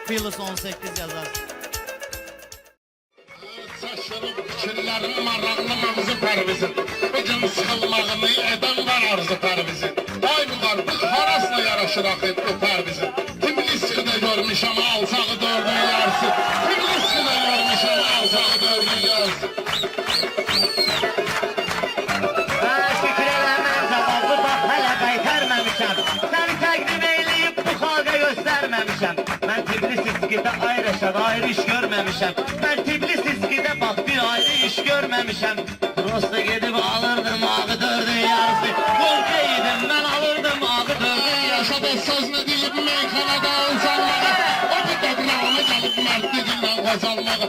Phyllis 18 yazar. Şaşırıp fikirlerin marağını mağızı pərvizin. Bugün sıxılmağını eden var arzu pərvizin. Ay bunlar bu harasla yaraşır axı bu pərvizin. Tbiliski'de görmüşəm alçağı dördün yarısı. Tbiliski'de görmüşəm alçağı dördün yarısı. Şükür eləməm cavabı bax hələ qaytarmamışam. Səni təqdim eləyib bu xalqa göstərməmişəm. Mən Tbilisi'də ayrı iş görməmişəm. Mən Tbilisi'də bax bir ayrı iş görməmişəm. Prosta gedib alırdım ağı dördün yarısı. Qolqa idim mən alırdım ağı dördün yarısı. Yaşadı söz ne deyip meyxanada uzanmağa. O bir dadnağına gelip mertliğinden qazanmağa.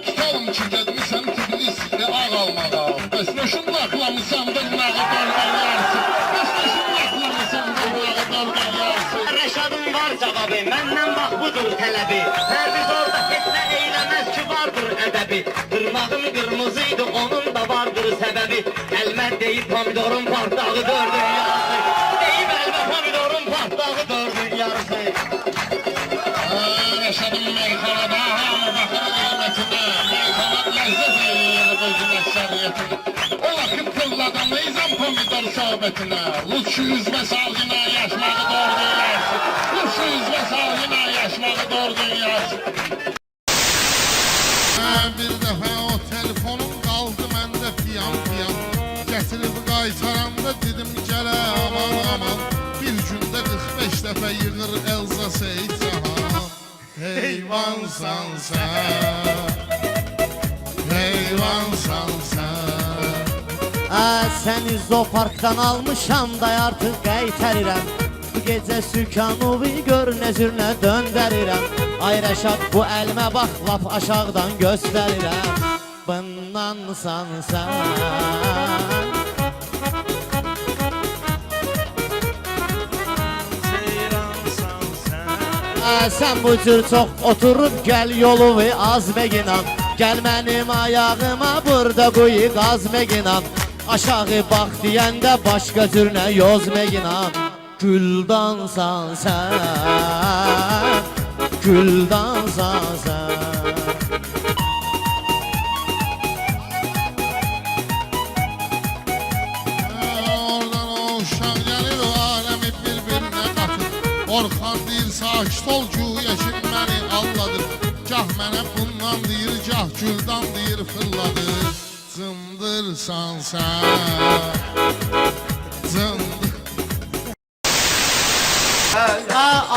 Tutalım ki gedmişsən Tbiliski'de ağ almağa. Besnoşun laqlamısan dırnağı dördən yarısı. Besnoşun laqlamısan dırnağı dördən yarısı. Rəşadın var cavabı, məndən bax budur tələbi. Hər biz orada fitnə eyləməz ki vardır ədəbi. Dırnağım qırmızıydı, onun da vardır səbəbi. Əlmə deyib pomidorun partlağı dördün yarısı. Deyib əlmə pomidorun partlağı dördün yarısı. Yaşadım meyxanada, hamı baxır qiymətinə. Meyxanat ləzzət eləyir özün əksəriyyətinə. Ola ki pılladan neyzəm pomidor söhbətinə. Lütçü üzmə salgına yaşmağı doğru yersin. Lütçü üzmə salgına yaşmağı doğru yersin. Bir dəfə o telefonum qaldı məndə fiyan. Gətirib qaytaranda dedim gələ aman aman. Bir gündə 45 dəfə yığır Elza Seyitcahan. Heyvansan sən, heyvansan sən. Səni zooparkdan almışam da artıq qaytarirəm. Bu gecə Sükanovi gör nəzrinə döndərirəm. Ay Rəşad bu əlimə bax lap aşağıdan göstərirəm. Bundansan sən. Sən bu cür çox oturub gəl yolu az məginan. Gəl mənim ayağıma burada quyu qaz məginan. Aşağı bax deyəndə başqa cürnə yoz məginan. Güldansan sən, güldansan sən. Oradan o uşaq gəlir o aləmi bir-birinə qatır. Orxan deyir sakit ol güya ki məni alladır. Gah mənə bundan deyir, gah güldan deyir fırladır. Zındırsan sən, zındır.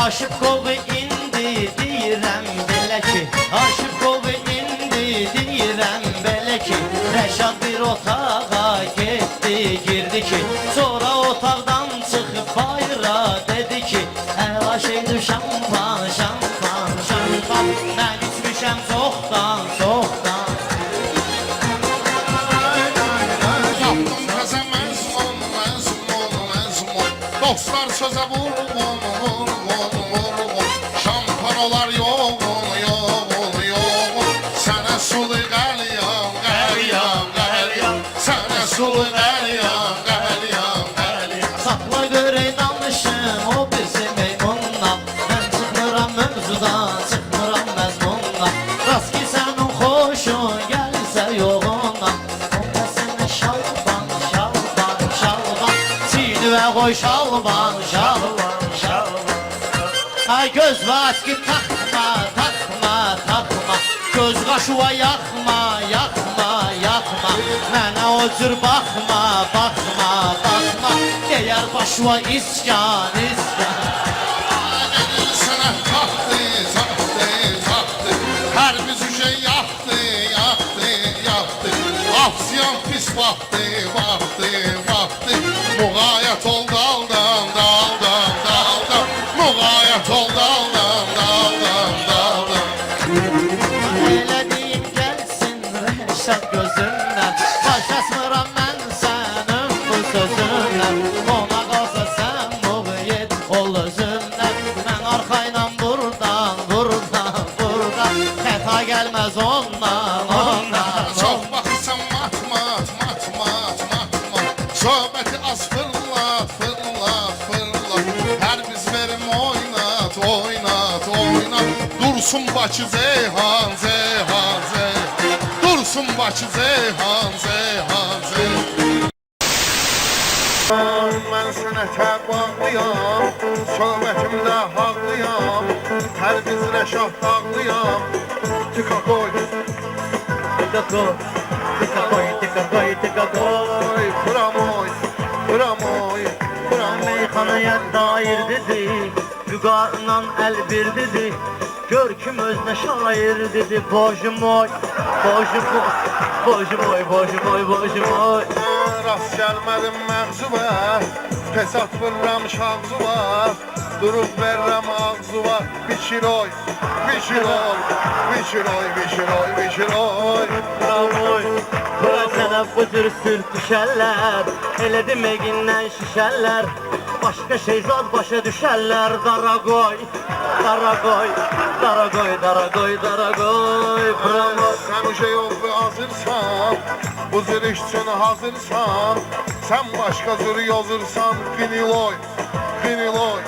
Aşık oldu indi deyirəm belə ki. Aşık oldu indi deyirəm belə ki. Rəşad bir otağa getdi girdi ki. Sonra otaqdan çıxıb bayıra dedi ki. Əla şeydir şampan, şampan, şampan. Mən içmişəm çoxdan, çoxdan. Tapdım təzə məzmun, məzmun, məzmun. Dostlar sözə vurgun, şampan olar yoğun, yoğun, yoğun. Sənə sulu qəlyan, qəlyan, qəlyan. Sənə sulu qəlyan, qəlyan, qəlyan. Sapla görə danışım o bizim meymundan. Mən çıxmıram mövzudan, çıxmıram məzmundan. Rast ki sənin xoşun gəlsə yoğundan. Onda sənə şalban, şalban, şalban. Çiğdi və qoy şalban, şalban, şalban. Ay göz var ki takma, takma, takma. Göz qaşıva yaxma, yaxma, yaxma. Mənə o cür baxma, baxma, baxma. Deyər başıva iskan, iskan. Dedim sənə taxtı, taxtı, taxtı. Hər bir şey yaxtı, yaxtı, yaxtı. Afsiyan pis vaxtı, vaxtı, vaxtı. Muğayət ol daldan, daldan, daldan. Muğayət ol daldan, daldan, daldan. Elədiyim gəlsin Rəşad gözümdən. Başlasmıram mən sənin bu sözündən. Ona qalsa sən muğayət ol özündən. Mən arxayla buradan, buradan, buradan. Xəta gəlməz ondan, ondan. Çox baxırsan mat, mat, mat, mat, mat. Söhbəti az fırlat, fırlat, fırlat. Hər biz verim oynat, oynat, oynat. başına. Dursun Bakı Zeyhan, Zeyhan, Zeyhan. Dursun Bakı Zeyhan, Zeyhan, Zeyhan. Mən sənətə bağlıyam, söhbətimdə haqlıyam, hər biz rəşad dağlıyam. Tika koy, Tika koy, tika koy, tika koy, tika koy. Pramoy, pramoy, pramoy. Meyxanaya dair dedi, vüqarla əl bir dedi. Gör kim özünə şair dedi. Bojumoy, bojumoy, bojumoy, bojumoy, bojumoy. Rast gəlmədim məğzuba, pesat vururam şağzuba, durub verirəm ağzuba. Biçiroy, biçiroy, biçiroy, biçiroy, biçiroy. Pramoy, bura sənə bu cür sürk düşərlər, elə deməyindən şişərlər. Başqa şey zad başa düşərlər. Daragoy, daragoy, daragoy, daragoy, daragoy. Pramoy. Sən uşa yox və hazırsan, bu zür iş üçün hazırsan. Sən başqa zürü yazırsan, viniloy, viniloy,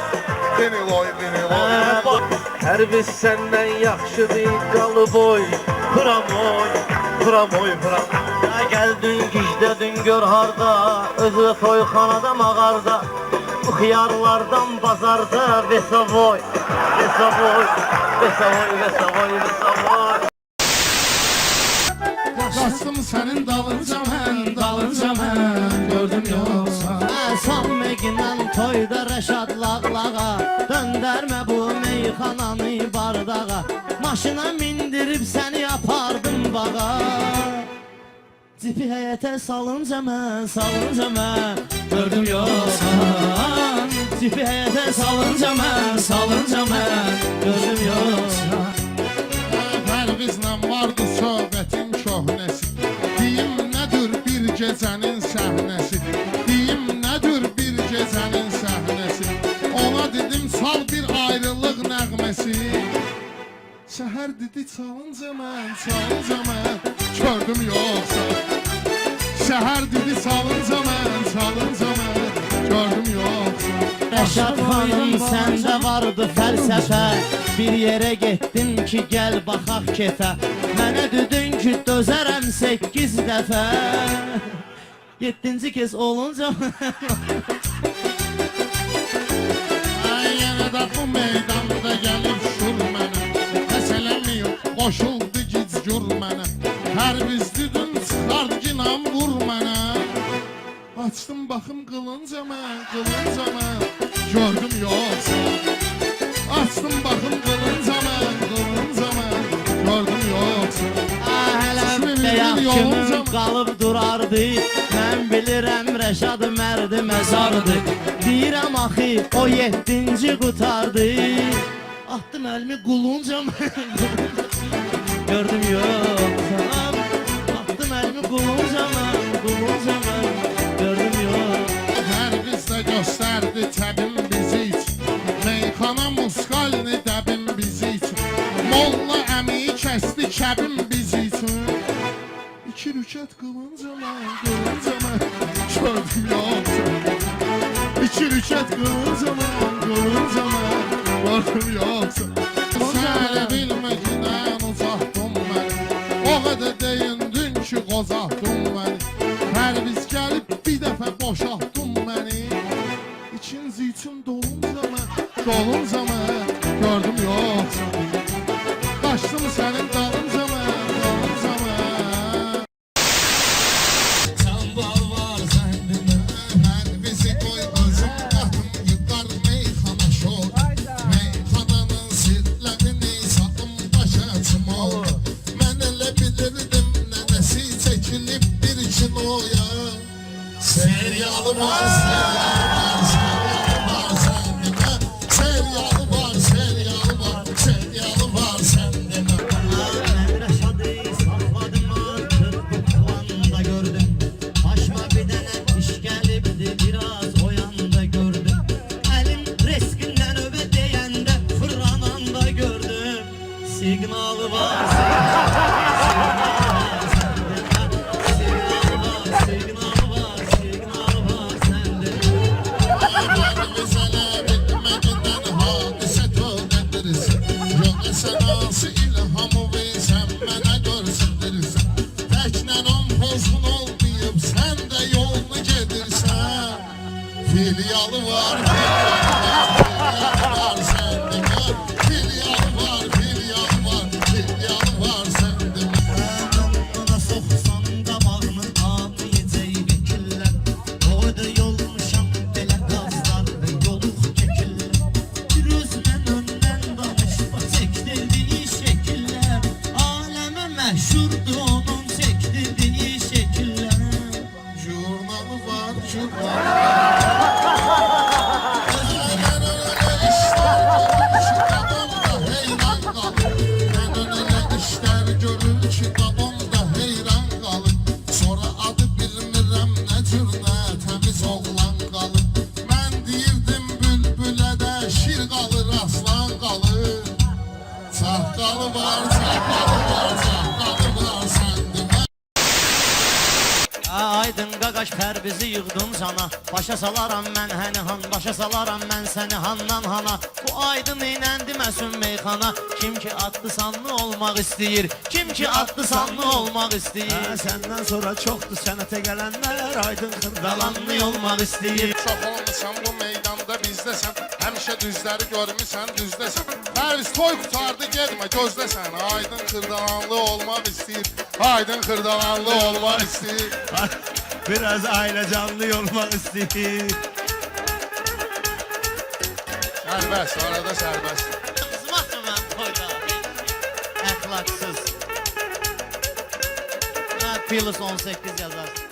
viniloy, viniloy. Hər biz səndən yaxşıdır qalıboy. Pramoy, pramoy, pramoy. Gəldin gicdədin gör harda, özü toyxanada mağarda. Bu xiyarlardan bazarda Vesavoy, Vesavoy, Vesavoy, Vesavoy, Vesavoy. Qaçdım sənin dalınca mən, dalınca mən, gördüm yoxsa. Son megindən toyda Rəşad lağlağa, döndərmə bu meyxananı bardağa. Maşına mindirib səni apardım bağa. Cipi həyətə salınca mən, salınca mən, gördüm yoxsa. Cipi həyətə salınca mən, salınca mən, gördüm yoxsa. Hər qızla vardı söhbətin köhnəsi. Deyim nədir bir gecənin səhnəsi. Deyim nədir bir gecənin səhnəsi. Ona dedim sal bir ayrılıq nəğməsi. Səhər dedi çalınca mən, çalınca mən, gördüm yoxsa. Səhər dedi çalınca mən, çalınca mən, gördüm yoxsa. Rəşad xanım səndə vardı fəlsəfə. Bir yerə getdim ki gəl baxaq kefə. Mənə dedin ki dözərəm 8 dəfə. 7-ci kez olunca Ay yenə də bu meydanda gəlib şur mənə. Məsələm yox, qoşuldu gicgür mənə. Hər biz düdün çıxard ginam vur mənə. Açdım baxım qılınca mən, qılınca mən, gördüm yoxsa. Açdım baxım qılınca mən, qılınca mən, gördüm yoxsa. Hələ yaxşım qalıb durardı. Mən bilirəm Rəşad mərdi məzardı. Deyirəm axı o 7-ci qutardı. Atdım əlimi qulunca mən, gördüm yoxsa. Atdım əlimi qulunca mən, qulunca mən, gördüm yoxsa. Hər biz də göstərdi təbim bizi için. Meyxana muskalini dəbim bizi için. Molla əmiyi kəsdi kəbim bizi için. İki rükət qılınca mən, qılınca mən, gördüm yoxsa. İki rükət qılınca mən, qılınca mən, gördüm yoxsa. Səni bilməkdən uzaqdın məni. O qədər deyindin ki qozaqdın məni. Hər biz gəlib bir dəfə boşaltdın məni. İkinci üçün dolunca mən, dolunca mən, gördüm yoxsa. Qaçdım sənin dalınca mən, dalınca mən. Sən bal var səndin, mən bizi qoy özüm qatım, yıqar meyxana şor. Meyxananın sirlərini satım başa çımol. Mən elə bilirdim nənəsi çəkilib bir kinoya. Seriyalı var, seriyalı var səndinə. Seriyalı var, seriyalı var, seriyalı var səndinə. Mən Rəşadı saxladım artıq bu planda gördüm. Başıma bir dənə iş gəlibdi, biraz o yanda gördüm. Əlim reskindən övə deyəndə fırlananda gördüm. Signalı var, signalı var, signalı var, signalı var səndə. Bizələ bitməgindən hadisə törədirsin. Yox varsa, dadı varsa, dadı varsa Aydın qaqaş pərbizi yığdım sana. Başa salaram mən həni han, başa salaram mən səni handan hana. Bu aydın eynəndi məsun meyxana. Kim ki adlı sanlı olmaq istəyir, kim ki adlı sanlı olmaq istəyir. Səndən sonra çoxdur sənətə gələnlər, aydın xırdalanlı Dalanlı olmaq istəyir. Çox olmuşsan bu meydanda bizdəsən. Həmişə düzləri görmüsən düzdəsən. Pərviz toy qutardı getmə gözləsən. Aydın xırdalanlı olmaq istəyir. Aydın xırdalanlı olmaq istəyir. Biraz ailə canlı olmaq istəyir. Sərbəst, arada sərbəst. Qızmaqdır mən toyda. Əxlaqsız. Plus 18 yazarsın.